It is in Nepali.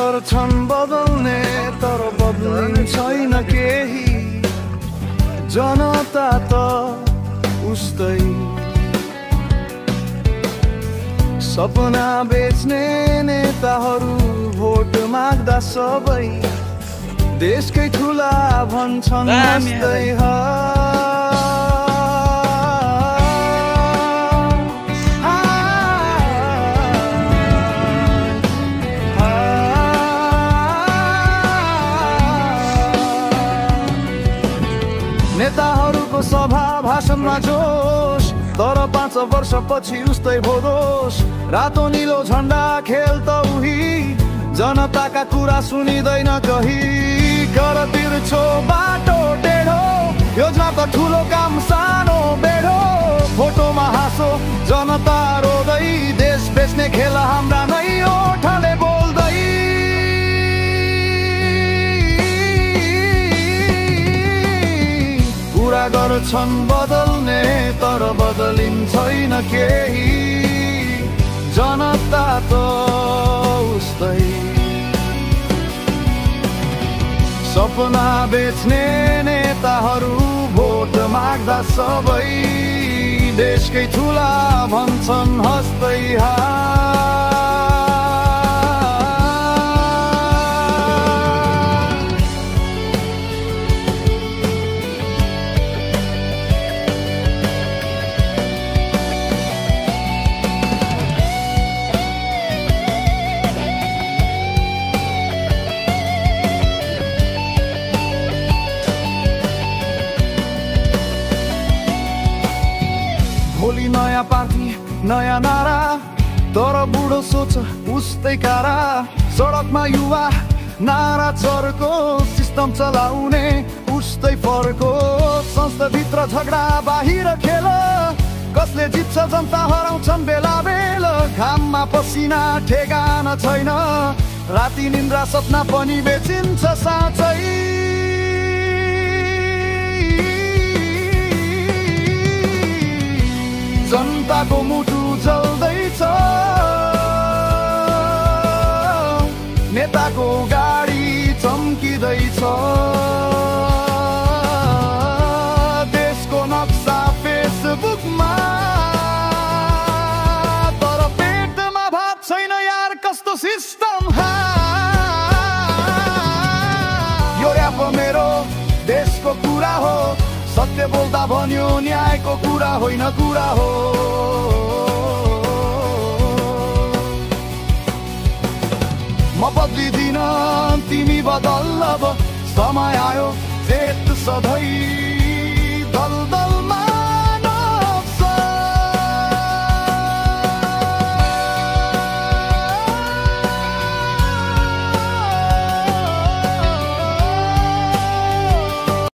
गर्छन् बदल्ने तर बदलिन्छैन केही जनता त उस्तै सपना बेच्ने नेताहरू भोट माग्दा सबै देशकै ठुला भन्छन् हाँस्दै नेताहरूको सभा भाषणमा जोश तर 5 वर्षपछि उस्तै भोदोस रातो नीलो झण्डा खेल त उही जनताका कुरा सुनिँदैन कही कर तिर्छो बाटो टेढो योजना त ठुलो काम सानो बेढो फोटोमा हाँसो जनता रोदै देश बेच्ने खेल हाम्रा नै ओठले बोल्दै कुरा गर्छन् बदल्ने तर बदलिन्छैन केही जनता त उस्तै सपना बेच्ने नेताहरू भोट माग्दा सबै देशकै ठुला भन्छन् हस्दै भोलि नयाँ पार्टी नयाँ नारा तर बुढो सोच उस्तै कारा सडकमा युवा नारा चर्को सिस्टम चलाउने उस्तै फर्को संस्थाभित्र झगडा बाहिर खेल कसले जित्छ जनता हराउँछन् बेला बेला घाममा पसिना ठेगान छैन राति निन्द्रा सपना पनि बेचिन्छ साँच्चै जनताको मुटु जल्दैछ नेताको गाडी चम्किँदैछ देशको नक्सा फेसबुकमा तर पेटमा भात छैन यार कस्तो सिस्टम यो र्याप मेरो देशको कुरा हो सत्य बोल्दा भन्यो न्यायको कुरा होइन कुरा हो म बदलिदिन तिमी बदल अब समय आयो चेत सधैँ